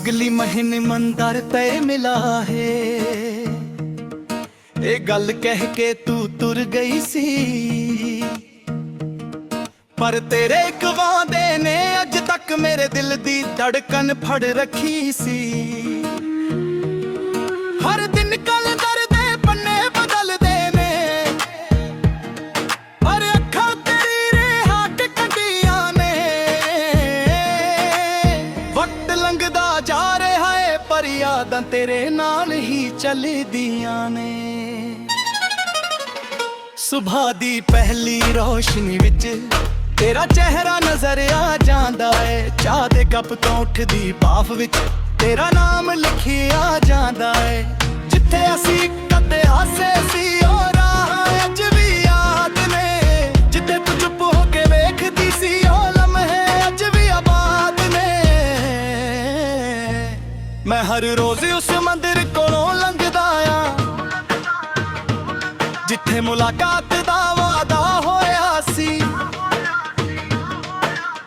अगली महीने मंदार तय मिला है, ये गल कह के तू तुर गई सी। पर तेरे गवांदे ने अज तक मेरे दिल दी धड़कन फड़ रखी सी। हर दिन कलंदर दे पन्ने बदलदे ने, पर अखां तेरी रेहा टिकदियां ने। वक्त लंघदा जा रहा है पर यादां तेरे नाल ही चलदियां ने। सुबह दी पहली रोशनी विच तेरा चेहरा नजर आ जांदा है। चाह दे कप तो उठदी भाफ विच तेरा नाम लिखिया जांदा है। जिथे असी कदे हासे सी ओ राह अज भी याद ने। जिथे तू चुप होके वेखदी सी ओ लम्हे अज भी आबाद ने। मैं हर रोज उस मंदिर कोलों लंघदा आ जिथे मुलाकात दा वादा होया सी।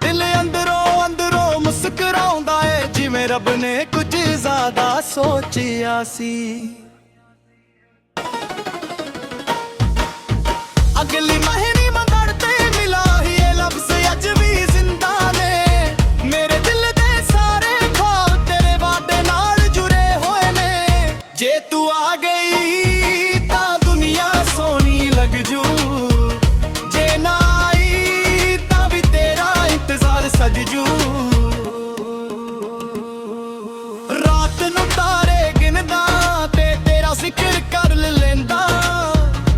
दिल अंदरों अंदरों मुस्कुराउंदा है जिवें रब ने कुछ ज्यादा सोचिया सी। अगली महीने मंदर ते मिला ही ये लफ्ज़ अज भी जिंदा ने। मेरे दिल दे सारे ख्वाब तेरे वादे नाल जुड़े होए ने। जे तू आ गई तां दुनिया सोहनी लग जू, जे ना आई तां भी तेरा इंतजार सज जू। रात नूं तारे गिनदा ते तेरा जिक्र कर लेंदा।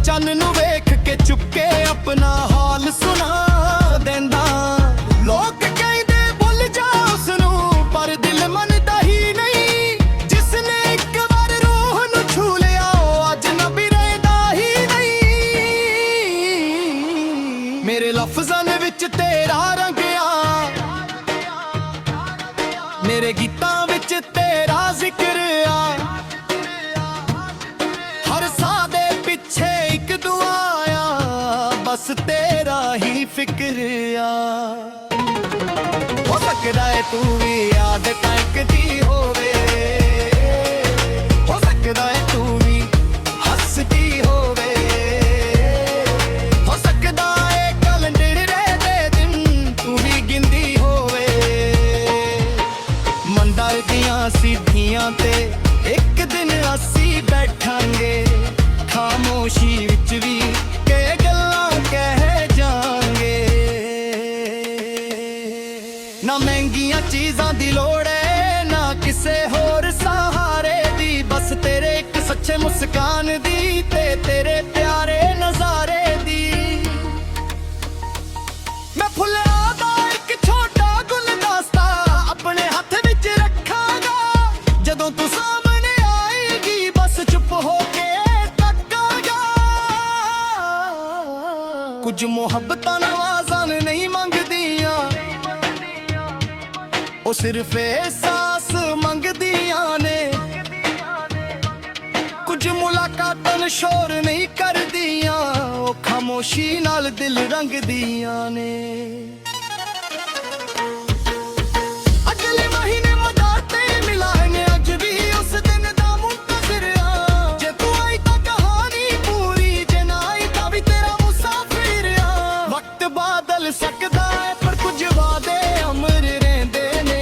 चन्न नूं वेख के चुपके अपना हाल सुना देंदा। लोग कहंदे भुल जा उसनूं पर दिल मनदा ही नहीं। जिसने एक बार रूह नूं छू लिया ओ अजनबी रहंदा ही नहीं। मेरे लफ्ज़ां विच तेरा रंग आ, मेरे गीतां विच तेरा जिक्र आ। हर साह दे पिछे एक दुआ आ, बस तेरा ही फिक्र आ। हो सकदा है तू भी याद तकदी होवे, हो सकदा है तू भी हसदी होवे। हो सकदा है कैलेंडर दे दिन तू भी गिनदी होवे। मंदर दियां सीढ़ियां ते एक दिन असी बैठांगे। खामोशी विच भी के गल्लां कह जांगे। ना महंगियां चीज़ां दी लोड़ है ना किसे होर सहारे दी। बस तेरे एक सच्चे मुस्कान दी ते तेरे प्यारे नज़ारे दी। मैं फुल्लां दा एक छोटा गुलदस्ता अपने हत्थ विच रखांगा। जदों तू सामने आएगी बस चुप होके तकांगा। कुछ मुहब्बतां नवाज़ां नहीं मंगदियां, ओ सिर्फ एहसास मंगदियां ने। कुछ मुलाकातां शोर नहीं करदियां, ओ खामोशी नाल दिल रंगदियां ने। अगले महीने मदार ते मिला है अज भी उस दिन दा मुंतज़िर आ। जे तू आई तां कहानी पूरी, जे ना आई तां भी तेरा मुसाफिर आ। वक्त बदल सकदा है पर कुछ वादे अमर रहिंदे ने।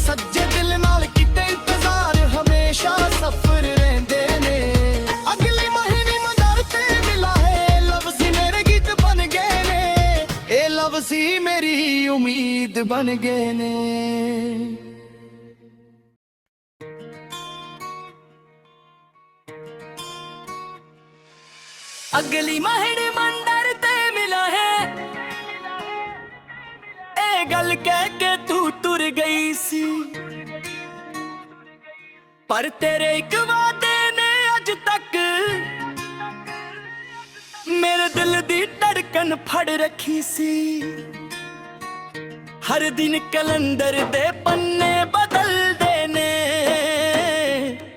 सच्चे दिल नाल कीते इंतजार हमेशा सफर रहिंदे ने। अगले महीने मंदर ते मिला है लफ्ज़ मेरे गीत बन गए ने। ए लफ्ज़ ही मेरी उम्मीद बन गए ने। अगली महीने मंदर ते मिला है, ए गल कह के तू तुर गई सी। पर तेरे एक वादे ने अज तक मेरे दिल दी धड़कन फड़ रखी सी। हर दिन कैलेंडर दे पन्ने बदलदे ने,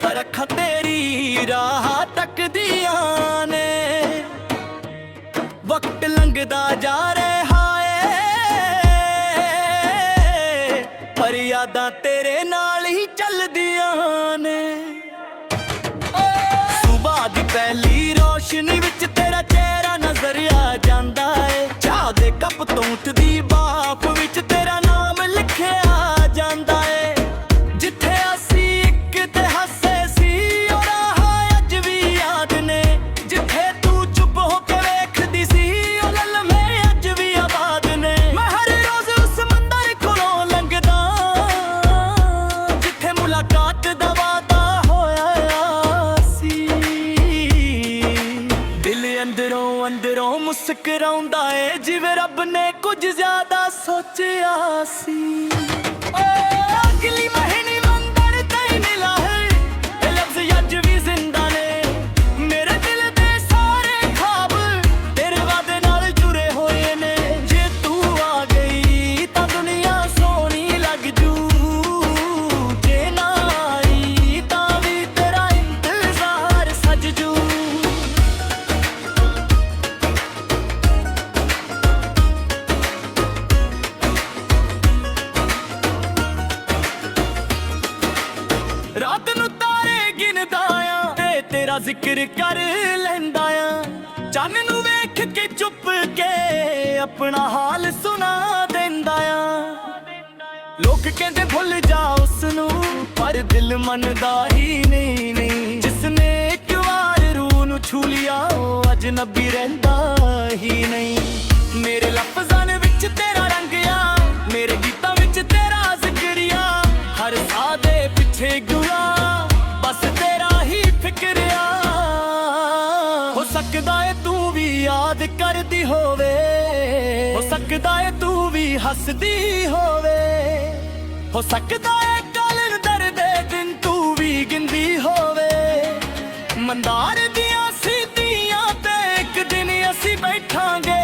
पर अखां तेरी राह तकदियां ने। वक्त लंघदा जा रहा है पर यादां तेरे नाल ही चल ਪਹਿਲੀ ਰੋਸ਼ਨੀ ਵਿੱਚ ਤੇਰਾ ਚਿਹਰਾ ਨਜ਼ਰ ਆ ਜਾਂਦਾ ਏ। ਚਾਹ ਦੇ ਕੱਪ ਤੋਂ ਉੱਠਦੀ ਬਾਪ ਵਿੱਚ ਤੇਰਾ ਨਾਮ ਲਿਖਿਆ ਜਾਂਦਾ ਏ। ਜਿੱਥੇ ਅਸੀਂ ਇੱਕ ਤੇ ਹੱਸੇ ਸੀ ਉਹ ਰਾਹ ਅੱਜ ਵੀ ਯਾਦ ਨੇ। ਜਿੱਥੇ ਤੂੰ ਚੁੱਪ ਹੋ ਕੇ ਵੇਖਦੀ ਸੀ ਉਹ ਲਲਮੇ ਅੱਜ ਵੀ ਆਬਾਦ ਨੇ। ਮੈਂ ਹਰ ਰੋਜ਼ ਉਸ ਮੰਦਰ ਕੋਲੋਂ ਲੰਘਦਾ ਜਿੱਥੇ ਮੁਲਾਕਾਤ ਦਾ ਵਾਅਦਾ ਹੋਇਆ ਸੀ। ਦਿਲ ਅੰਦਰੋਂ ਅੰਦਰੋਂ ਮੁਸਕਰਾਉਂਦਾ ਏ ਜਿਵੇਂ ਰੱਬ ਨੇ ਕੁਝ ਜ਼ਿਆਦਾ ਸੋਚਿਆ ਸੀ। ਅਗਲੀ ਮਹੀਨੇ ਮੰਦਰ ਤੈਨੂੰ ਮਿਲਾ ਹੈ ਇਹ ਲਫ਼ਜ਼ ਅੱਜ ਵੀ ਜ਼ਿੰਦਾ ਨੇ। ਮੇਰੇ ਦਿਲ ਦੇ ਸਾਰੇ ਖ਼ਾਬ ਤੇਰੇ ਵਾਅਦੇ ਨਾਲ ਜੁੜੇ ਹੋਏ ਨੇ। ਜੇ ਤੂੰ ਆ ਗਈ ਤਾਂ ਦੁਨੀਆ ਸੋਹਣੀ ਲੱਗ ਜੂ, ਜੇ ਨਾ ਆਈ ਤਾਂ ਵੀ ਤੇਰਾ ਇੰਤਜ਼ਾਰ ਸੱਜ ਜੂ। ਰਾਤ ਨੂੰ ਤਾਰੇ ਗਿਣਦਾ ਆਂ ਤੇ ਤੇਰਾ ਜ਼ਿਕਰ ਕਰ ਲੈਂਦਾ ਆਂ। ਚੰਨ ਨੂੰ ਵੇਖ ਕੇ ਚੁੱਪ ਕੇ ਆਪਣਾ ਹਾਲ ਸੁਣਾ ਦਿੰਦਾ ਆਂ। ਲੋਕ ਕਹਿੰਦੇ ਭੁੱਲ ਜਾ ਉਸ ਨੂੰ ਪਰ ਦਿਲ ਮੰਨਦਾ ਹੀ ਨਹੀਂ। ਜਿਸਨੇ ਇੱਕ ਵਾਰ ਰੂਹ ਨੂੰ ਛੂ ਲਿਆ ਉਹ ਅਜਨਬੀ ਰਹਿੰਦਾ ਹੀ ਨਹੀਂ। ਮੇਰੇ ਲਫ਼ਜ਼ਾਂ ਵਿੱਚ ਤੇਰਾ ਰੰਗ ਆ, ਮੇਰੇ ਗੀਤਾਂ ਵਿੱਚ ਤੇਰਾ ਜ਼ਿਕਰ ਆ। ਹਰ ਸਾਹ ਦੇ ਪਿੱਛੇ ਗੁਆ ਬਸ ਤੇਰਾ ਹੀ ਫਿਕਰ ਆ। ਹੋ ਸਕਦਾ ਏ ਤੂੰ ਵੀ ਯਾਦ ਕਰਦੀ ਹੋਵੇ, ਹੋ ਸਕਦਾ ਏ ਤੂੰ ਵੀ ਹੱਸਦੀ ਹੋਵੇ। ਹੋ ਸਕਦਾ ਏ ਕਲੰਦਰ ਦੇ ਦਿਨ ਤੂੰ ਵੀ ਗਿਣਦੀ ਹੋਵੇ। ਮੰਦਾਰ ਦੀਆਂ ਸਿੱਧੀਆਂ ਤੇ ਇੱਕ ਦਿਨ ਅਸੀਂ ਬੈਠਾਂਗੇ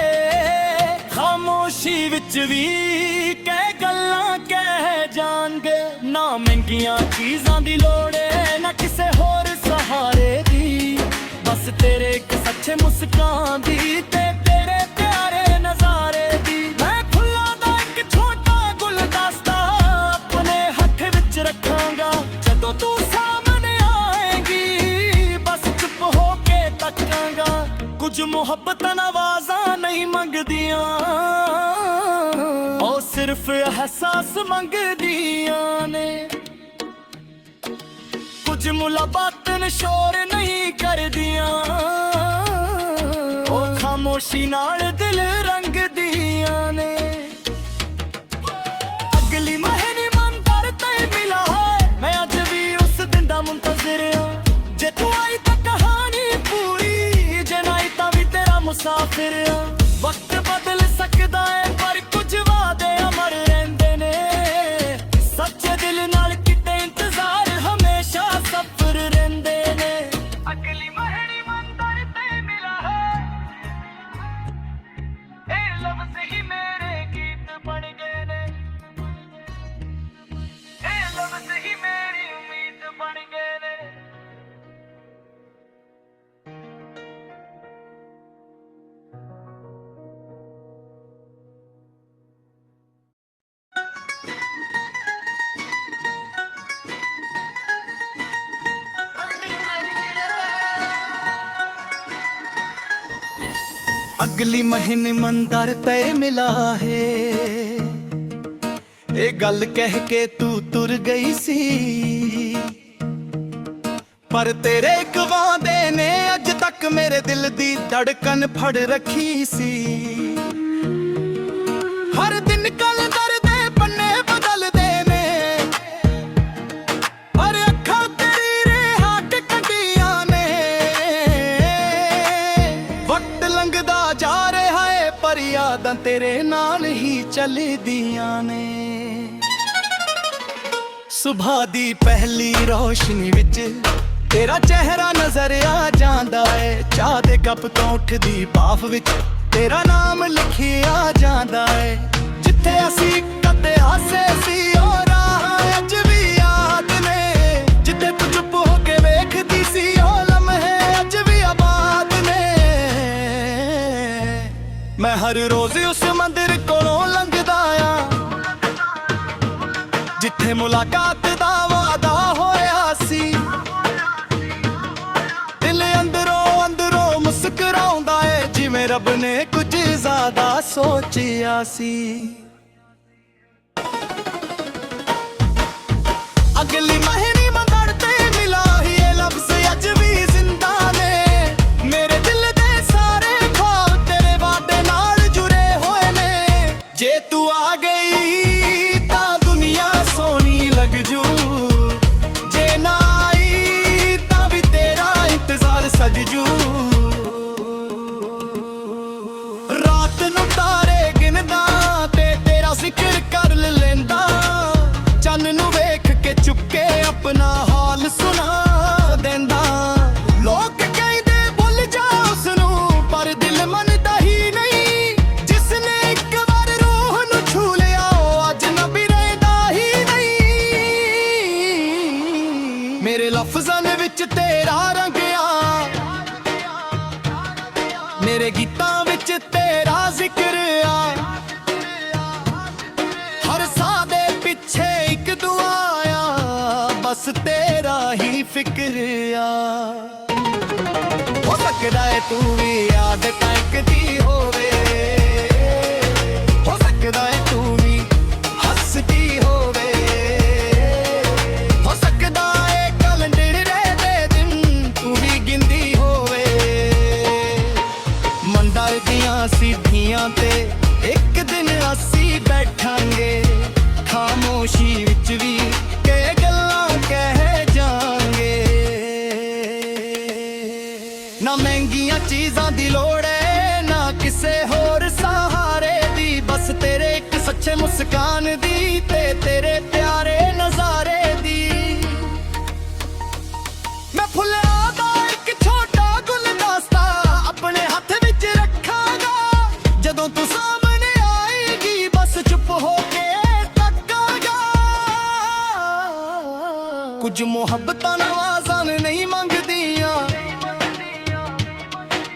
ਖਾਮੋਸ਼ੀ ਵਿੱਚ ਵੀ ਕਹਿ ਗੱਲਾਂ ਕਹਿ ਜਾਣਗੇ। ਨਾ ਮਹਿੰਗੀਆਂ ਚੀਜ਼ਾਂ ਦੀ ਲੋੜ ਏ ਨਾ ਕਿਸੇ ਹੋਰ ਸਹਾਰੇ ਦੀ, ਬਸ ਤੇਰੇ ਇੱਕ ਸੱਚੇ ਮੁਸਕਾਨ ਦੀ ਤੇ ਤੇਰੇ ਪਿਆਰੇ ਨਜ਼ਾਰੇ ਦੀ। ਮੈਂ ਫੁੱਲਾਂ ਦਾ ਇੱਕ ਛੋਟਾ ਗੁਲਦਸਤਾ ਆਪਣੇ ਹੱਥ ਵਿੱਚ ਰੱਖਾਂਗਾ। ਜਦੋਂ ਤੂੰ ਸਾਹਮਣੇ ਆਏਗੀ ਬਸ ਚੁੱਪ ਹੋ ਕੇ ਤੱਕਾਂਗਾ। ਕੁਝ ਮੁਹੱਬਤਾਂ ਆਵਾਜ਼ਾਂ ਨਹੀਂ ਮੰਗਦੀਆਂ, ਉਹ ਸਿਰਫ ਅਹਿਸਾਸ ਮੰਗਦੀਆਂ ਨੇ। ਕੁਝ ਮੁਲਾਕਾਤਾਂ ਸ਼ੋਰ ਨਹੀਂ ਕਰਦੀਆਂ, ਉਹ ਖਾਮੋਸ਼ੀ ਨਾਲ ਦਿਲ ਰੰਗਦੀਆਂ ਨੇ। ਅਗਲੀ ਮਹੀਨੇ ਮੰਦਰ ਤੇ ਮਿਲਾ ਹੈ ਮੈਂ ਅੱਜ ਵੀ ਉਸ ਦਿਨ ਦਾ ਮੁੰਤਜ਼ਰ ਆ। ਜੇ ਤੂੰ ਆਈ ਤਾਂ ਕਹਾਣੀ ਪੂਰੀ, ਜੇ ਨਾ ਆਈ ਤਾਂ ਵੀ ਤੇਰਾ ਮੁਸਾਫਿਰ ਆ। ਵਕਤ ਬਦਲ ਸਕਦਾ ਹੈ ਪਰ ਕੁਝ ਵਾਅਦੇ ਅਮਰ ਰਹਿੰਦੇ ਨੇ। ਸੱਚੇ ਦਿਲ ਨਾਲ ਕਿਤੇ ਇੰਤਜ਼ਾਰ ਹਮੇਸ਼ਾ ਸਫਰ ਰਹਿੰਦੇ ਨੇ। ਅਗਲੀ ਮਹੀਨੇ ਮੰਦਰ ਤੇ ਮਿਲਾ ਹੈ ਇਹ ਲਫ਼ਜ਼ ਹੀ ਮੇਰੇ ਗੀਤ ਬਣ ਗਏ ਨੇ। ਇਹ ਲਫ਼ਜ਼ ਹੀ ਮੇਰੀ ਉਮੀਦ ਬਣ ਗਏ ਨੇ। ਅਗਲੀ ਮਹੀਨੇ ਮੰਦਰ ਤੇ ਮਿਲਾ ਹੈ ਇਹ ਗੱਲ ਕਹਿ ਕੇ ਤੂੰ ਤੁਰ ਗਈ ਸੀ। ਪਰ ਤੇਰੇ ਗਵਾਂਦੇ ਨੇ ਅੱਜ ਤੱਕ ਮੇਰੇ ਦਿਲ ਦੀ ਧੜਕਨ ਫੜ ਰੱਖੀ ਸੀ। ਹਰ ਦਿਨ ਕਲੰਦਰ ਦੇ ਪੰਨੇ ਬਦਲਦੇ ਨੇ ਪਰ ਅੱਖਾਂ ਤੇਰੀ ਰਿਹਾ ਕੇ ਕੱਢੀਆਂ ਨੇ। ਵਕਤ ਲੰਘਦਾ ਜਾ ਰਿਹਾ ਏ ਪਰ ਯਾਦਾਂ ਤੇਰੇ ਨਾਲ ਹੀ ਚੱਲਦੀਆਂ ਨੇ। ਸੁਬਹ ਦੀ ਪਹਿਲੀ ਰੋਸ਼ਨੀ ਵਿੱਚ ਤੇਰਾ ਚਿਹਰਾ ਨਜ਼ਰ ਆ ਜਾਂਦਾ ਏ। ਚਾਹ ਦੇ ਕੱਪ ਤੋਂ ਉੱਠਦੀ ਭਾਫ ਵਿੱਚ ਤੇਰਾ ਨਾਮ ਲਿਖਿਆ ਜਾਂਦਾ ਏ। ਜਿੱਥੇ ਅਸੀਂ ਕਦੇ ਹਾਸੇ ਸੀ ਉਹ ਰਾਹ ਅੱਜ ਵੀ ਯਾਦ ਨੇ। ਜਿੱਥੇ ਤੂੰ ਚੁੱਪ ਹੋ ਕੇ ਵੇਖਦੀ ਸੀ ਉਹ ਲਮਹੇ ਅੱਜ ਵੀ ਆਬਾਦ ਨੇ। ਮੈਂ ਹਰ ਰੋਜ਼ ਉਸ ਮੰਦਰ ਕੋਲੋਂ ਲੰਘਦਾ ਆਂ ਜਿੱਥੇ ਮੁਲਾਕਾਤ ਦਾ ਵਾਅਦਾ ਹੋਇਆ ਸੀ। ਦਿਲ ਅੰਦਰੋਂ ਰੱਬ ਨੇ ਕੁਝ ਜ਼ਿਆਦਾ ਸੋਚਿਆ ਸੀ। ਅਗਲੀ ਮਹੀਨੇ ਮੰਦਰ ਤੇ ਮਿਲਾ ਹੀ ਇਹ ਲਫ਼ਜ਼ ਅੱਜ ਵੀ ਜ਼ਿੰਦਾ ਨੇ। ਮੇਰੇ ਦਿਲ ਦੇ ਸਾਰੇ ਖ਼ਵਾਬ ਤੇਰੇ ਵਾਅਦੇ ਨਾਲ ਜੁੜੇ ਹੋਏ ਨੇ। ਜੇ ਤੂੰ ਆ ਗਈ ਤਾਂ ਦੁਨੀਆ ਸੋਹਣੀ ਲੱਗ ਜੂ, ਜੇ ਨਾ ਆਈ ਤਾਂ ਵੀ ਤੇਰਾ ਇੰਤਜ਼ਾਰ ਸਜ ਜੂ। ਰਾਤ ਨੂੰ ਤਾਰੇ ਗਿਣਦਾ ਤੇ ਤੇਰਾ ਜ਼ਿਕਰ ਕਰ ਲੈਂਦਾ, ਚੰਨ ਨੂੰ ਵੇਖ ਕੇ ਚੁੱਕੇ ਆਪਣਾ ਹਾਲ ਸੁਣਾ ਦਿੰਦਾ। ਲੋਕ ਕਹਿੰਦੇ ਭੁੱਲ ਜਾ ਉਸਨੂੰ, ਪਰ ਦਿਲ ਮੰਨਦਾ ਹੀ ਨਹੀਂ। ਜਿਸ ਨੇ ਇੱਕ ਵਾਰ ਰੂਹ ਨੂੰ ਛੂ ਲਿਆ ਉਹ ਅਜਨਬੀ ਰਹਿੰਦਾ ਹੀ ਨਹੀਂ। ਮੇਰੇ ਲਫ਼ਜ਼ਾਂ ਦੇ ਵਿੱਚ ਤੇਰਾ ਰੰਗ ਆ, ਮੇਰੇ ਗੀਤਾਂ ਵਿੱਚ ਤੇਰਾ ਜ਼ਿਕਰ ਆ। ਹਰ ਸਾਹ ਦੇ ਪਿੱਛੇ ਇੱਕ ਦੁਆ ਆ, ਬਸ ਤੇਰਾ ਹੀ ਫਿਕਰ ਆ। ਹੋ ਸਕਦਾ ਏ ਤੂੰ ਵੀ ਯਾਦ ਟੰਕਦੀ ਹੋਵੇ, ਹੋ ਸਕਦਾ ਏ ਤੂੰ ਵੀ ਹੱਸਦੀ ਹੋਵੇ, ਹੋ ਸਕਦਾ ਏ ਕੈਲੰਡਰ ਦੇ ਦਿਨ ਤੂੰ ਵੀ ਗਿਣਦੀ ਹੋਵੇ। ਮੰਦਰ ਦੀਆਂ ਸਿੱਧੀਆਂ ਤੇ ਇੱਕ ਦਿਨ ਅਸੀਂ ਬੈਠਾਂਗੇ, ਖਾਮੋਸ਼ੀ ਵਿੱਚ ਵੀ ਕਈ ਗੱਲਾਂ ਕਹਿ ਜਾਵਾਂਗੇ। ਨਾ ਮਹਿੰਗੀਆਂ ਚੀਜ਼ਾਂ ਦੀ ਲੋੜ ਏ, ਨਾ ਕਿਸੇ ਹੋਰ ਸਹਾਰੇ ਦੀ, ਬਸ ਤੇਰੇ ਇੱਕ ਸੱਚੇ ਮੁਸਕਾਨ ਦੀ ਤੇ ਤੇਰੇ ਪਿਆਰੇ ਨਜ਼ਾਰੇ ਦੀ। ਮੈਂ ਫੁੱਲਾਂ ਦਾ ਇੱਕ ਛੋਟਾ ਗੁਲਦਸਤਾ ਆਪਣੇ ਹੱਥ ਵਿੱਚ ਰੱਖਾਂਗਾ, ਜਦੋਂ ਤੂੰ ਸਾਹਮਣੇ ਆਏਗੀ ਬਸ ਚੁੱਪ ਹੋ ਕੇ ਤੱਕਾਂਗਾ। ਕੁਝ ਮੁਹੱਬਤਾਂ ਨਵਾਜ਼ਾਂ ਨਹੀਂ ਮੰਗਦੀਆਂ,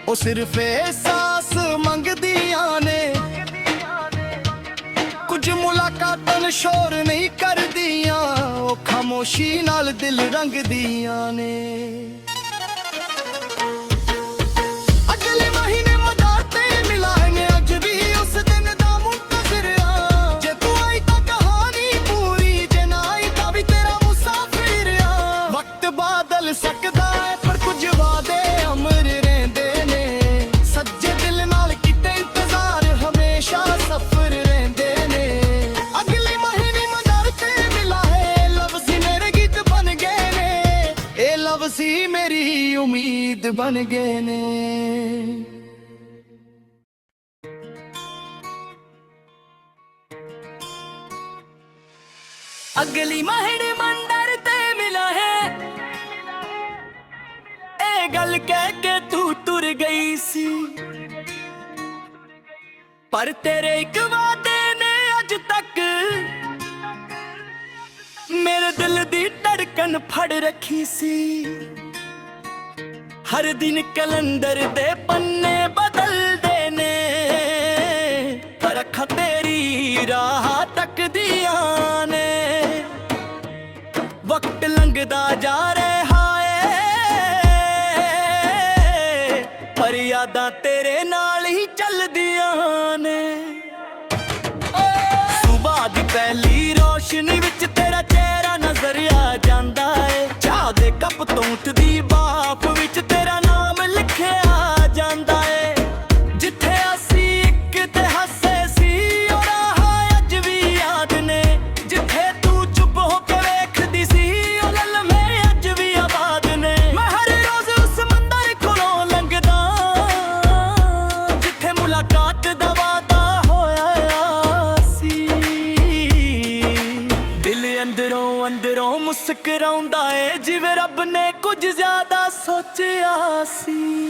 ਉਹ ਸਿਰਫ ਅਹਿਸਾਸ ਮੰਗਦੀਆਂ ਨੇ। ਕੁਝ ਮੁਲਾਕਾਤਾਂ ਸ਼ੋਰ ਨਹੀਂ ਕਰਦੀਆਂ, ਉਹ ਖਾਮੋਸ਼ੀ ਨਾਲ ਦਿਲ ਰੰਗਦੀਆਂ ਨੇ। ਅਗਲੇ ਮਹੀਨੇ ਮਦਾਰ ਤੇ ਮਿਲਾਂਗੇ, ਅੱਜ ਵੀ ਉਸ ਦਿਨ ਦਾ ਮੁੰਤਜ਼ਰ ਆ। ਜੇ ਤੂੰ ਆਈ ਤਾਂ ਕਹਾਣੀ ਪੂਰੀ, ਜੇ ਨਾ ਆਈ ਤਾਂ ਵੀ ਤੇਰਾ ਮੁਸਾਫਿਰ ਆ। ਵਕਤ ਬਦਲ ਸਕਦਾ ਹੈ ਪਰ ਕੁਝ ਵਾਅਦੇ ਅਮਰ ਰਹਿੰਦੇ ਨੇ। ਸੱਜੇ ਦਿਲ ਨਾਲ ਕੀਤੇ ਇੰਤਜ਼ਾਰ ਹਮੇਸ਼ਾ ਸਫਰ ਰਹਿੰਦੇ ਨੇ। ਅਗਲੇ ਮਹੀਨੇ ਮਦਾਰ ਤੇ ਮਿਲਾ ਹੈ, ਲਫ਼ਜ਼ ਮੇਰੇ ਗੀਤ ਬਣ ਗਏ ਨੇ। ਇਹ ਲਫ਼ਜ਼ ਹੀ ਮੇਰੀ ਉਮੀਦ ਬਣ ਗਏ ਨੇ। ਅਗਲੀ ਮਹੀਨੇ ਮੰਦਰ ਤੇ ਮਿਲਾ ਹੈ, ਇਹ ਗੱਲ ਕਹਿ ਕੇ ਤੂੰ ਤੁਰ ਗਈ ਸੀ, ਪਰ ਤੇਰੇ ਇੱਕ ਵਾਅਦੇ ਨੇ ਅੱਜ ਤੱਕ ਮੇਰੇ ਦਿਲ ਦੀ ਧੜਕਨ ਫੜ ਰੱਖੀ ਸੀ। ਹਰ ਦਿਨ ਕੈਲੰਡਰ ਦੇ ਪੰਨੇ ਬਦਲਦੇ ਨੇ, ਪਰ ਅੱਖਾਂ ਤੇਰੀ ਰਾਹ ਤੱਕਦੀਆਂ ਨੇ। ਵਕਤ ਲੰਘਦਾ ਜਾ ਰਿਹਾ ਏ, ਪਰ ਯਾਦਾਂ ਤੇਰੇ ਨਾਲ ਹੀ ਚੱਲਦੀਆਂ ਨੇ। ਸੁਬਾਹ ਦੀ ਪਹਿਲੀ ਰੋਸ਼ਨੀ ਵਿੱਚ ਤੇਰਾ ਚਿਹਰਾ ਨਜ਼ਰ ਆ ਜਾਂਦਾ ਏ। ਚਾਹ ਦੇ ਕੱਪ ਤੋਂ ਉੱਠਦੀ ਬਾਪ ਵਿੱਚ ਤੇਰਾ ਨਾਮ ਲਿਖਿਆ ਜਾਂਦਾ ਏ। ਜਿੱਥੇ ਅਸੀਂ ਇੱਕ ਤੇ ਹੱਸੇ ਸੀ ਉਹ ਰਾਹ ਅੱਜ ਵੀ ਯਾਦ ਨੇ। ਜਿੱਥੇ ਤੂੰ ਚੁੱਪ ਹੋ ਕੇ ਵੇਖਦੀ ਸੀ ਉਹ ਲਮਹੇ ਅੱਜ ਵੀ ਆਬਾਦ ਨੇ। ਮੈਂ ਹਰ ਰੋਜ਼ ਉਸ ਮੰਦਰ ਕੋਲੋਂ ਲੰਘਦਾ, ਜਿੱਥੇ ਮੁਲਾਕਾਤ ਦਾ ਵਾਅਦਾ ਹੋਇਆ ਸੀ। ਦਿਲ ਅੰਦਰੋਂ ਅੰਦਰੋਂ ਮੁਸਕਰਾਉਂਦਾ ਏ, ਜਿਵੇਂ ਰੱਬ ਨੇ ਕੁਝ ਜ਼ਿਆਦਾ ਸੋਚਿਆ ਸੀ।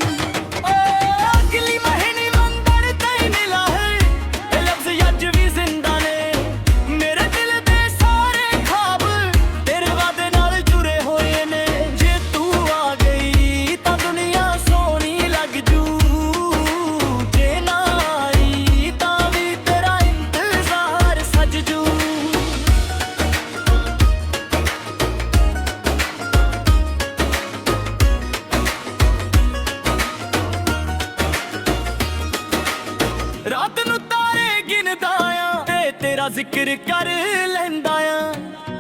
ਅਗਲੀ ਮਹੀਨੇ ਮੰਦਰ ਤੇ ਮਿਲਾ ਹੈ, ਇਹ ਲਫ਼ਜ਼ ਅੱਜ ਵੀ ਜ਼ਿੰਦਾ ਨੇ। ਮੇਰੇ ਦਿਲ ਦੇ ਸਾਰੇ ਖ਼ਵਾਬ ਤੇਰੇ ਵਾਅਦੇ ਨਾਲ ਜੁੜੇ ਹੋਏ ਨੇ। ਜੇ ਤੂੰ ਆ ਗਈ ਤਾਂ ਦੁਨੀਆ ਸੋਹਣੀ ਲੱਗ ਜੂ, ਜੇ ਨਾ ਆਈ ਤਾਂ ਵੀ ਤੇਰਾ ਇੰਤਜ਼ਾਰ ਸਜ ਜੂ। ਰਾਤ ਨੂੰ ਤਾਰੇ ਗਿਣਦਾ ਆ ਤੇ ਤੇਰਾ ਜ਼ਿਕਰ ਕਰ ਲੈਂਦਾ ਆ।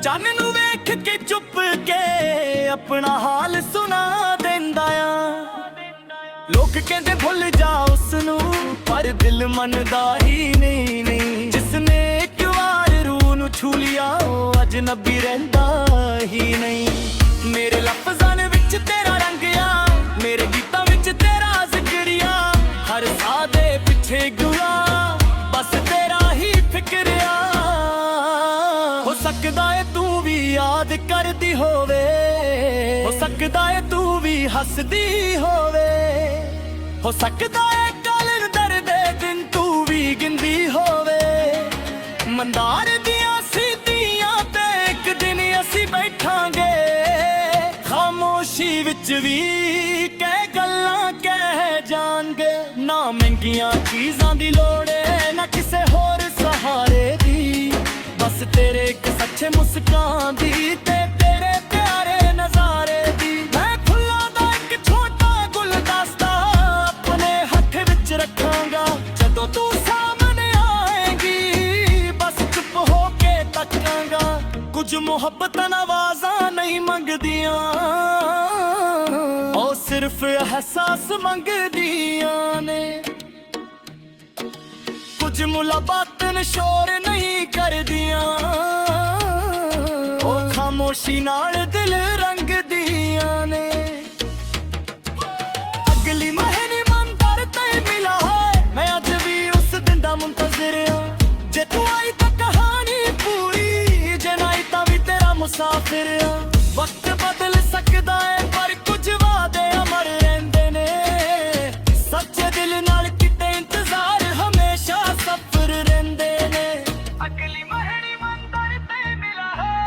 ਚੰਨ ਨੂੰ ਵੇਖ ਕੇ ਚੁੱਪ ਕੇ ਆਪਣਾ ਹਾਲ ਸੁਣਾ ਦਿੰਦਾ ਆ। ਲੋਕ ਕਹਿੰਦੇ ਭੁੱਲ ਜਾ ਉਸ ਨੂੰ, ਪਰ ਦਿਲ ਮੰਨਦਾ ਹੀ ਨਹੀਂ। ਜਿਸਨੇ ਇੱਕ ਵਾਰ ਰੂਹ ਨੂੰ ਛੂ ਲਿਆ ਉਹ ਅਜਨਬੀ ਰਹਿੰਦਾ ਹੀ ਨਹੀਂ। ਮੇਰੇ ਲਫ਼ਜ਼ਾਂ ਵਿੱਚ ਤੇਰਾ ਰੰਗ ਆ, ਮੇਰੇ ਗੀਤਾਂ ਵਿੱਚ ਤੇਰਾ ਜ਼ਿਕਰ ਆ। ਹਰ ਸਾਹ ਦੇ ਪਿੱਛੇ ਗੁਆ ਬਸ ਤੇਰਾ ਹੀ ਫਿਕਰ ਆ। ਹੋ ਸਕਦਾ ਏ ਤੂੰ ਵੀ ਯਾਦ ਕਰਦੀ ਹੋਵੇ, ਹੋ ਸਕਦਾ ਏ ਤੂੰ ਵੀ ਹੱਸਦੀ ਹੋਵੇ, ਹੋ ਸਕਦਾ ਏ ਕਲੰਦਰ ਦੇ ਦਿਨ ਤੂੰ ਵੀ ਗਿਣਦੀ ਹੋਵੇ। ਮੰਦਾਰ ਦੀਆਂ ਸਿੱਧੀਆਂ ਤੇ ਇੱਕ ਦਿਨ ਅਸੀਂ ਬੈਠਾਂਗੇ, ਖਾਮੋਸ਼ੀ ਵਿੱਚ ਵੀ ਕਹਿ ਗੱਲਾਂ ਕਹਿ ਜਾਣਗੇ। ਨਾ ਮਹਿੰਗੀਆਂ ਚੀਜ਼ਾਂ ਦੀ ਲੋੜ ਏ, ਨਾ ਕਿਸੇ ਹੋਰ ਸਹਾਰੇ ਦੀ, ਬਸ ਤੇਰੇ ਇੱਕ ਸੱਚੇ ਮੁਸਕਾਨ ਦੀ ਤੇ ਤੇਰੇ ਪਿਆਰੇ ਨਜ਼ਾਰੇ ਦੀ। ਮੈਂ ਫੁੱਲਾਂ ਦਾ ਇੱਕ ਛੋਟਾ ਗੁਲਦਸਤਾ ਆਪਣੇ ਹੱਥ ਵਿੱਚ ਰੱਖਾਂਗਾ, ਜਦੋਂ ਤੂੰ ਸਾਹਮਣੇ ਆਏਗੀ ਬਸ ਚੁੱਪ ਹੋ ਕੇ ਤੱਕਾਂਗਾ। ਕੁਝ ਮੁਹੱਬਤਾਂ ਆਵਾਜ਼ਾਂ ਨਹੀਂ ਮੰਗਦੀਆਂ, ਉਹ ਸਿਰਫ ਅਹਿਸਾਸ ਮੰਗਦੀਆਂ ਨੇ। ਕੁਝ ਮੁਲਾਕਾਤਾਂ ਸ਼ੋਰ ਨਹੀਂ ਕਰਦੀਆਂ, ਉਹ ਖਾਮੋਸ਼ੀ ਨਾਲ ਦਿਲ ਰੰਗਦੀਆਂ ਨੇ। ਅਗਲੀ ਮਹੀਨੇ ਮੰਦਰ ਤੇ ਮਿਲਾ ਹੈ, ਮੈਂ ਅੱਜ ਵੀ ਉਸ ਦਿਨ ਦਾ ਮੁੰਤਜ਼ਰ ਆ। ਜੇ ਤੂੰ ਆਈ ਤਾਂ ਕਹਾਣੀ ਪੂਰੀ, ਜੇ ਨਾ ਆਈ ਤਾਂ ਵੀ ਤੇਰਾ ਮੁਸਾਫਿਰ ਆ। ਵਕਤ ਬਦਲ ਸਕਦਾ ਹੈ ਪਰ ਕੁਝ ਵਾਅਦੇ ਅਮਰ ਰਹਿੰਦੇ ਨੇ। ਸੱਚੇ ਦਿਲ ਨਾਲ ਕਿਤੇ ਇੰਤਜ਼ਾਰ ਹਮੇਸ਼ਾ ਸਫਰ ਰਹਿੰਦੇ ਨੇ। ਅਗਲੀ ਮਹੀਨੇ ਮੰਦਰ ਤੇ ਮਿਲਾ ਹੈ,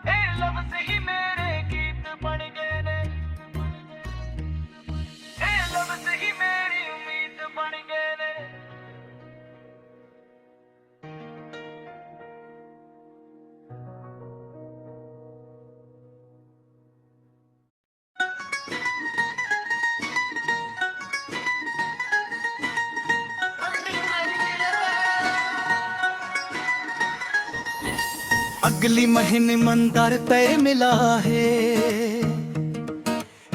ਇਹ ਲਫ਼ਜ਼ ਹੀ ਮੇਰੇ ਗੀਤ ਬਣ ਗਏ ਨੇ, ਇਹ ਲਫ਼ਜ਼ ਹੀ ਮੇਰੀ ਉਮੀਦ ਬਣ ਗਏ ਨੇ। ਅਗਲੀ ਮਹੀਨੇ ਮੰਦਰ ਤੇ ਮਿਲਾ ਹੈ,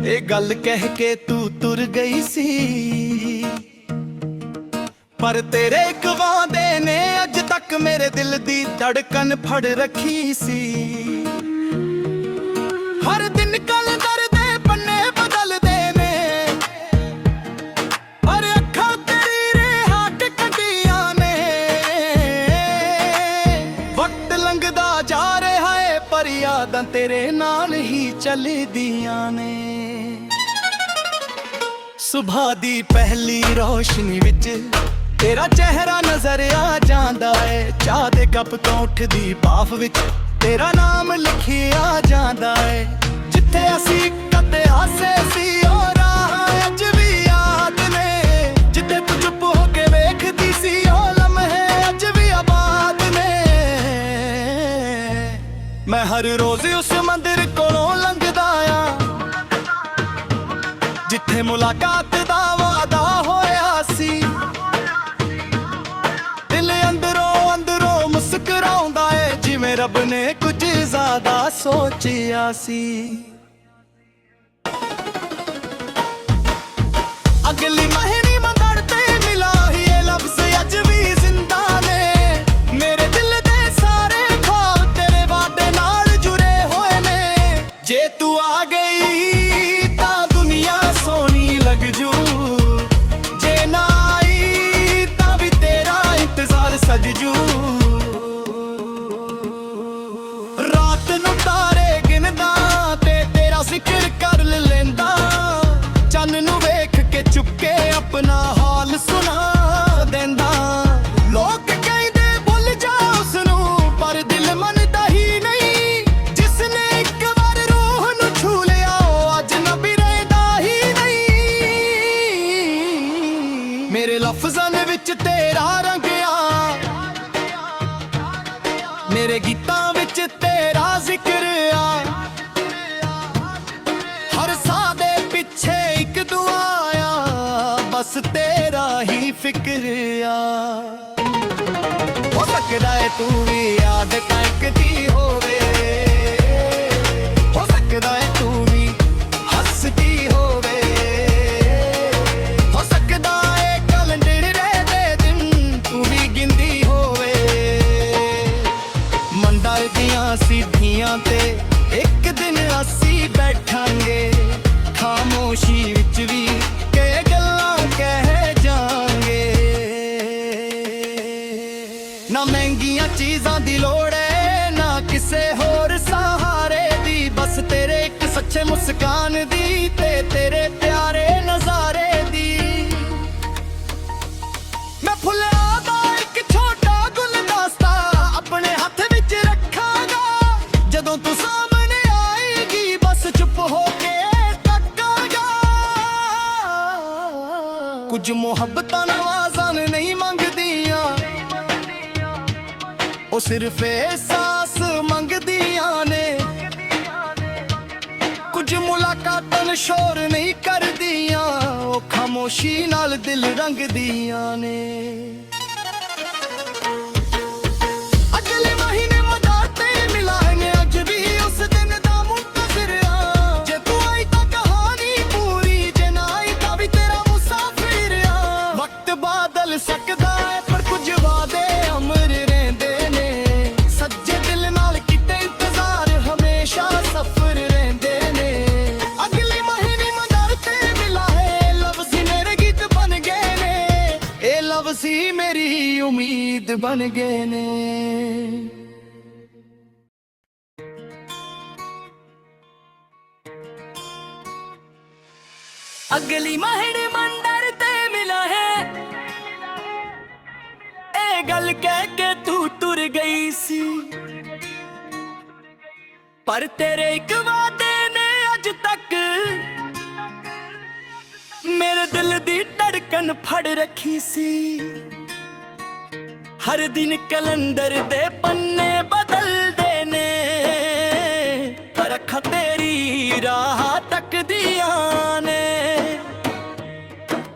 ਇਹ ਗੱਲ ਕਹਿ ਕੇ ਤੂੰ ਤੁਰ ਗਈ ਸੀ, ਪਰ ਤੇਰੇ ਇੱਕ ਵਾਅਦੇ ਨੇ ਅੱਜ ਤੱਕ ਮੇਰੇ ਦਿਲ ਦੀ ਧੜਕਨ ਫੜ ਰੱਖੀ ਸੀ। ਹਰ ਦਿਨ ਕਲੰਦਰ ਦੇ ਪੰਨੇ ਬਦਲਦੇ ਨੇ, ਪਰ ਅੱਖਾਂ ਤੇਰੀ ਰਿਹਾ ਟਿਕਦੀਆਂ ਨੇ। ਵਕਤ ਲੰਘਦਾ ਜਾ ਰਿਹਾ ਏ ਪਰ ਯਾਦਾਂ ਤੇਰੇ ਨਾਲ ਹੀ ਚੱਲਦੀਆਂ ਨੇ। ਸੁਬਹ ਦੀ ਪਹਿਲੀ ਰੋਸ਼ਨੀ ਵਿੱਚ ਤੇਰਾ ਚਿਹਰਾ ਨਜ਼ਰ ਆ ਜਾਂਦਾ ਏ। ਚਾਹ ਦੇ ਕੱਪ ਤੋਂ ਉੱਠਦੀ ਭਾਫ ਵਿੱਚ ਤੇਰਾ ਨਾਮ ਲਿਖਿਆ ਜਾਂਦਾ ਏ। ਜਿੱਥੇ ਅਸੀਂ ਕਦੇ ਹਾਸੇ ਸੀ ਉਹ ਰਾਹ ਅੱਜ ਵੀ ਯਾਦ ਨੇ, ਜਿੱਥੇ ਤੂੰ ਚੁੱਪ ਹੋ ਕੇ ਵੇਖਦੀ ਸੀ ਉਹ ਲਮਹੇ ਅੱਜ ਵੀ ਆਬਾਦ ਨੇ। ਮੈਂ ਹਰ ਰੋਜ਼ ਉਸ ਮੰਦਿਰ ਕੋਲੋਂ ਲੰਘਦਾ ਆ, ਜਿੱਥੇ ਮੁਲਾਕਾਤ ਦਾ ਵਾਅਦਾ ਹੋਇਆ ਸੀ। ਦਿਲ ਅੰਦਰੋਂ ਅੰਦਰੋਂ ਮੁਸਕਰਾਉਂਦਾ ਏ, ਜਿਵੇਂ ਰੱਬ ਨੇ ਕੁਝ ਜ਼ਿਆਦਾ ਸੋਚਿਆ ਸੀ। ਅਗਲੀ ਮਹੀਨੇ ਮੰਦਰ ਤੇ ਮਿਲਾ ਹੀ, ਇਹ ਲਫ਼ਜ਼ ਅੱਜ ਵੀ ਜ਼ਿੰਦਾ ਨੇ। ਮੇਰੇ ਦਿਲ ਦੇ ਸਾਰੇ ਖ਼ਾਬ ਤੇਰੇ ਵਾਅਦੇ ਨਾਲ ਜੁੜੇ ਹੋਏ ਨੇ। ਜੇ ਤੂੰ ਆ ਗਈ ਤਾਂ ਦੁਨੀਆ ਸੋਹਣੀ ਲੱਗ ਜੂ, ਜੇ ਨਾ ਆਈ ਤਾਂ ਵੀ ਤੇਰਾ ਇੰਤਜ਼ਾਰ ਸਜ ਜੂ। ਰਾਤ ਨੂੰ ਤਾਰੇ ਗਿਣਦਾ ਤੇ ਤੇਰਾ ਜ਼ਿਕਰ ਕਰ ਲੈਂਦਾ, ਚੰਨ ਨੂੰ ਵੇਖ ਕੇ ਚੁੱਕੇ ਆਪਣਾ ਹਾਲ ਸੁਣਾ ਦਿੰਦਾ। ਲੋਕ ਕਹਿੰਦੇ ਭੁੱਲ ਜਾ ਉਸ ਨੂੰ, ਪਰ ਦਿਲ ਮੰਨਦਾ ਹੀ ਨਹੀਂ। ਜਿਸਨੇ ਇੱਕ ਵਾਰ ਰੂਹ ਨੂੰ ਛੂ ਲਿਆ ਉਹ ਅਜਨਬੀ ਰਹਿੰਦਾ ਹੀ ਨਹੀਂ। ਮੇਰੇ ਲਫ਼ਜ਼ਾਂ ਵਿੱਚ ਤੇਰਾ ਰੰਗ ਆ, ਮੇਰੇ ਗੀਤਾਂ ਵਿੱਚ ਤੇਰਾ ਜ਼ਿਕਰ ਆ। ਹਰ ਸਾਹ ਦੇ ਪਿੱਛੇ ਇੱਕ ਦੁਆ ਆ, ਬਸ ਤੇਰਾ ਫਿਕਰ ਆ। ਹੋ ਸਕਦਾ ਏ ਤੂੰ ਵੀ ਯਾਦ ਟੰਕਦੀ ਹੋਵੇ, ਹੋ ਸਕਦਾ ਏ ਤੂੰ ਵੀ ਹੱਸਦੀ ਹੋਵੇ, ਹੋ ਸਕਦਾ ਏ ਕੈਲੰਡਰ ਦੇ ਦਿਨ ਤੂੰ ਵੀ ਗਿਣਦੀ ਹੋਵੇ। ਮੰਦਰ ਦੀਆਂ ਸਿੱਧੀਆਂ ਤੇ ਇੱਕ ਦਿਨ ਅਸੀਂ ਬੈਠਾਂਗੇ, ਖਾਮੋਸ਼ੀ ਵਿੱਚ ਵੀ ਕਈ ਗੱਲਾਂ ਕਹਿ ਜਾਾਂਗੇ। ਨਾ ਮਹਿੰਗੀਆਂ ਚੀਜ਼ਾਂ ਦੀ ਲੋੜ ਏ, ਨਾ ਕਿਸੇ ਹੋਰ ਸਹਾਰੇ ਦੀ, ਬਸ ਤੇਰੇ ਇੱਕ ਸੱਚੇ ਮੁਸਕਾਨ ਦੀ ਤੇ ਤੇਰੇ ਪਿਆਰੇ ਨਜ਼ਾਰੇ ਦੀ। ਮੈਂ ਫੁੱਲਾਂ ਦਾ ਇੱਕ ਛੋਟਾ ਗੁਲਦਸਤਾ ਆਪਣੇ ਹੱਥ ਵਿੱਚ ਰੱਖਾਂਗਾ, ਜਦੋਂ ਤੂੰ ਸਾਹਮਣੇ ਆਏਗੀ ਬਸ ਚੁੱਪ ਹੋ ਕੇ ਤੱਕਾਂਗਾ। ਕੁਝ ਮੁਹੱਬਤਾਂ ਨਵਾਜ਼ਾਂ ਨਹੀਂ ਮੰਗਦੀਆਂ, ਉਹ ਸਿਰਫ ਅਹਿਸਾਸ ਮੰਗਦੀਆਂ ਨੇ। ਕੁਝ ਮੁਲਾਕਾਤਾਂ ਸ਼ੋਰ ਨਹੀਂ ਕਰਦੀਆਂ, ਉਹ ਖਾਮੋਸ਼ੀ ਨਾਲ ਦਿਲ ਰੰਗਦੀਆਂ ਨੇ। ਅਗਲੇ ਮਹੀਨੇ ਮਦਾਰ ਤੇ ਮਿਲਾਂਗੇ, ਅੱਜ ਵੀ ਉਸ ਦਿਨ ਦਾ ਮੁੰਤਜ਼ਰ ਆ। ਜੇ ਤੂੰ ਆਈ ਤਾਂ ਕਹਾਣੀ ਪੂਰੀ, ਜੇ ਨਾ ਆਈ ਤਾਂ ਵੀ ਤੇਰਾ ਮੁਸਾਫਿਰ ਆ। ਵਕਤ ਬਦਲ ਸਕਦਾ ਹੈ ਪਰ ਕੁਝ ਵਾਅਦੇ ਅਮਰ ਰਹਿੰਦੇ ਨੇ, ਸੱਜੇ ਦਿਲ ਨਾਲ ਕੀਤੇ ਇੰਤਜ਼ਾਰ ਹਮੇਸ਼ਾ ਸਫਰ ਰਹਿੰਦੇ ਨੇ। ਅਗਲੇ ਮਹੀਨੇ ਮਦਾਰ ਤੇ ਮਿਲਾਂਗੇ, ਲਫ਼ਜ਼ ਮੇਰੇ ਗੀਤ ਬਣ ਗਏ ਨੇ, ਇਹ ਲਫ਼ਜ਼ ਹੀ ਮੇਰੀ ਉਮੀਦ ਬਣ ਗਏ ਨੇ। ਅਗਲੀ ਮਹੀਨੇ ਮੰਦਰ ਤੇ ਮਿਲਾ ਹੈ, ਇਹ ਗੱਲ ਕਹਿ ਕੇ ਤੂੰ ਤੁਰ ਗਈ ਸੀ, ਪਰ ਤੇਰੇ ਇੱਕ ਵਾਅਦੇ ਨੇ ਅੱਜ ਤੱਕ ਮੇਰੇ ਦਿਲ ਦੀ ਧੜਕਣ ਫੜ ਰੱਖੀ ਸੀ। ਹਰ ਦਿਨ ਕੈਲੰਡਰ ਦੇ ਪੰਨੇ ਬਦਲਦੇ ਨੇ, ਪਰ ਅੱਖਾਂ ਤੇਰੀ ਰਾਹ ਤੱਕਦੀਆਂ ਨੇ।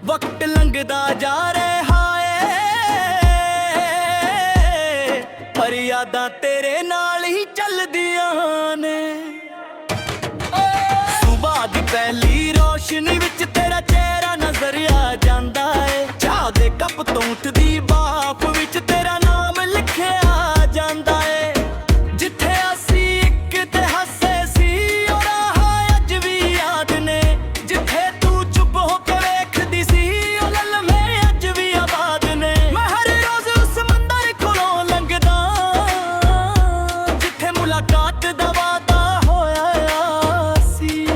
ਵਕਤ ਲੰਘਦਾ ਜਾ ਰਿਹਾ ਏ, ਪਰ ਯਾਦਾਂ ਤੇਰੇ ਨਾਲ ਹੀ ਚੱਲਦੀਆਂ ਨੇ। ਸੁਬਾਹ ਦੀ ਪਹਿਲੀ ਰੋਸ਼ਨੀ ਵਿੱਚ ਤੇਰਾ ਚਿਹਰਾ ਨਜ਼ਰ ਆ ਜਾਂਦਾ ਏ, ਚਾਹ ਦੇ ਕੱਪ ਤੋਂ ਉੱਠਦੀ ਬਾਪ ਵਿੱਚ ਤੇਰਾ ਨਾਮ ਲਿਖਿਆ ਜਾਂਦਾ ਏ। ਜਿੱਥੇ ਅਸੀਂ ਇੱਕ ਤੇ ਹੱਸੇ ਸੀ, ਉਹ ਰਾਹ ਅੱਜ ਵੀ ਯਾਦ ਨੇ, ਜਿੱਥੇ ਤੂੰ ਚੁੱਪ ਹੋ ਕੇ ਵੇਖਦੀ ਸੀ, ਉਹ ਲਲਮੇ ਅੱਜ ਵੀ ਆਬਾਦ ਨੇ। ਮੈਂ ਹਰ ਰੋਜ਼ ਉਸ ਮੰਦਰ ਕੋਲੋਂ ਲੰਘਦਾ, ਜਿੱਥੇ ਮੁਲਾਕਾਤ ਦਾ ਵਾਅਦਾ ਹੋਇਆ ਸੀ।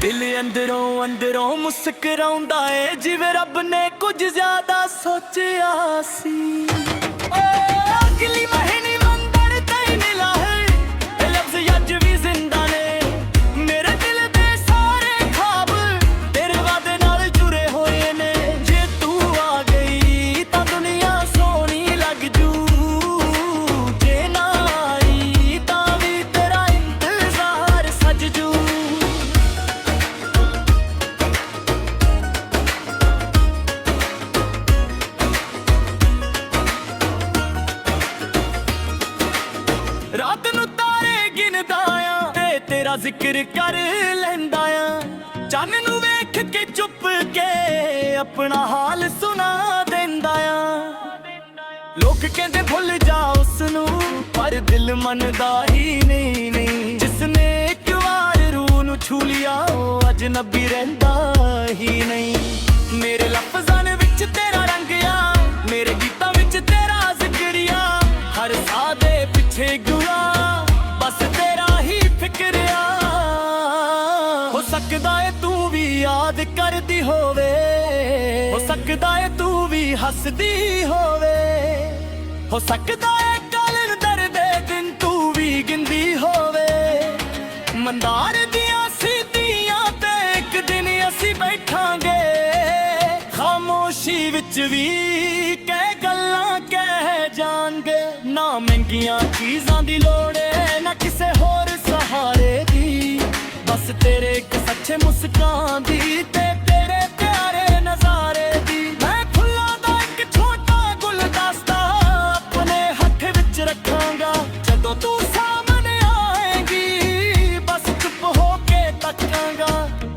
ਦਿਲ ਅੰਦਰੋਂ ਅੰਦਰੋਂ ਮੁਸਕਰਾਉਂਦਾ ਏ, ਜਿਵੇਂ ਰੱਬ ਨੇ ਕੁਝ ਜ਼ਿਆਦਾ ਸੋਚਿਆ ਸੀ। ਅਗਲੀ ਮਹੀਨੇ ਮੰਦਰ ਤੇ ਮਿਲਾ ਹੈ, ਇਹ ਲਫ਼ਜ਼ ਅੱਜ ਵੀ ਜ਼ਿੰਦਾ ਨੇ। ਮੇਰੇ ਦਿਲ ਦੇ ਸਾਰੇ ਖ਼ਾਬ ਤੇਰੇ ਵਾਅਦੇ ਨਾਲ ਜੁੜੇ ਹੋਏ ਨੇ। ਜੇ ਤੂੰ ਆ ਗਈ ਤਾਂ ਦੁਨੀਆ ਸੋਹਣੀ ਲੱਗ ਜੂ, ਜੇ ਨਾ ਆਈ ਤਾਂ ਵੀ ਤੇਰਾ ਇੰਤਜ਼ਾਰ ਸੱਜ ਜੂ। ਰਾਤ ਨੂੰ ਤਾਰੇ ਗਿਣਦਾ ਆ ਤੇ ਤੇਰਾ ਜ਼ਿਕਰ ਕਰ ਲੈਂਦਾ ਆ, ਚੰਨ ਨੂੰ ਵੇਖ ਕੇ ਚੁੱਪ ਕੇ ਆਪਣਾ ਹਾਲ ਸੁਣਾ ਦਿੰਦਾ ਆ। ਲੋਕ ਕਹਿੰਦੇ ਭੁੱਲ ਜਾ ਉਸ ਨੂੰ, ਪਰ ਦਿਲ ਮੰਨਦਾ ਹੀ ਨਹੀਂ। ਜਿਸਨੇ ਇੱਕ ਵਾਰ ਰੂਹ ਨੂੰ ਛੂ ਲਿਆ, ਉਹ ਅਜਨਬੀ ਰਹਿੰਦਾ ਹੀ ਨਹੀਂ। ਮੇਰੇ ਲਫ਼ਜ਼ਾਂ ਵਿੱਚ ਤੇਰਾ ਰੰਗ ਆ, ਮੇਰੇ ਗੀਤਾਂ ਵਿੱਚ ਤੇਰਾ ਜ਼ਿਕਰ ਆ। ਹਰ ਸਾਹ ਦੇ ਪਿੱਛੇ ਗੁਆ, ਬਸ ਤੇਰਾ ਹੀ ਫਿਕਰ ਆ। ਹੋ ਸਕਦਾ ਏ ਤੂੰ ਵੀ ਯਾਦ ਕਰਦੀ ਹੋਵੇ, ਹੋ ਸਕਦਾ ਏ ਤੂੰ ਵੀ ਹੱਸਦੀ ਹੋਵੇ, ਹੋ ਸਕਦਾ ਏ ਕੈਲੰਡਰ ਦੇ ਦਿਨ ਤੂੰ ਵੀ ਗਿਣਦੀ ਹੋਵੇ। ਮੰਦਾਰ ਦੀਆਂ ਸਿੱਧੀਆਂ ਤੇ ਇੱਕ ਦਿਨ ਅਸੀਂ ਬੈਠਾਂਗੇ, ਖਾਮੋਸ਼ੀ ਵਿੱਚ ਵੀ ਕਈ ਗੱਲਾਂ ਕਹਿ ਜਾਣਗੇ। ਨਾ ਮਹਿੰਗੀਆਂ ਚੀਜ਼ਾਂ ਦੀ ਲੋੜ ਏ, ਨਾ ਕਿਸੇ ਹੋਰ ਸਹਾਰੇ ਦੀ, ਬਸ ਤੇਰੇ ਇੱਕ ਸੱਚੇ ਮੁਸਕਾਨ ਦੀ ਤੇ ਤੇਰੇ ਪਿਆਰੇ ਨਜ਼ਾਰੇ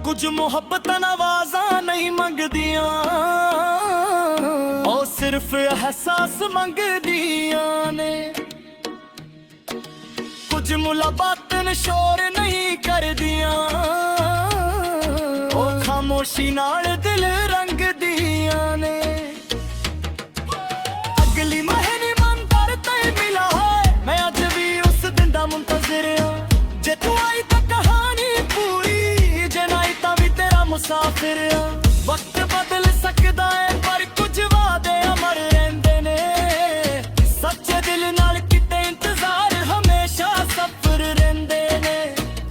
ਕੁਝ ਮੁਹੱਬਤਾਂ ਨਵਾਜ਼ਾਂ ਨਹੀਂ ਮੰਗਦੀਆਂ, ਉਹ ਸਿਰਫ ਅਹਿਸਾਸ ਮੰਗਦੀਆਂ ਨੇ। ਕੁਝ ਮੁਲਾਕਾਤਾਂ ਸ਼ੋਰ ਨਹੀਂ ਕਰਦੀਆਂ, ਉਹ ਖਾਮੋਸ਼ੀ ਨਾਲ ਦਿਲ ਰੰਗਦੀਆਂ ਨੇ। ਅਗਲੀ ਮਹੀਨੇ ਮੰਦਰ ਤੇ ਮਿਲਾ ਹੈ, ਮੈਂ ਅੱਜ ਵੀ ਉਸ ਦਿਨ ਦਾ ਮੁੰਤਜ਼ਰ ਹਾਂ। ਜੇ ਤੂੰ ਆਈ ਤਾਂ ਕਹਾਣੀ ਪੂਰੀ, ਜੇ ਨਹੀਂ ਤਾਂ ਵੀ ਤੇਰਾ ਮੁਸਾਫਿਰ ਹਾਂ। ਵਕਤ ਬਦਲ ਸਕਦਾ ਹੈ ਪਰ ਕੁਝ ਵਾਅਦੇ ਅਮਰ ਰਹਿੰਦੇ ਨੇ, ਸੱਚੇ ਦਿਲ ਨਾਲ ਕਿਤੇ ਇੰਤਜ਼ਾਰ ਹਮੇਸ਼ਾ ਸਫਰ ਰਹਿੰਦੇ ਨੇ।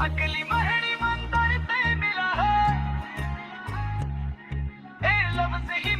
ਅਗਲੀ ਮਹੀਨੇ ਮੰਦਰ ਤੇ ਮਿਲਾ ਹੈ, ਇਹ ਲਫ਼ਜ਼ ਹੀ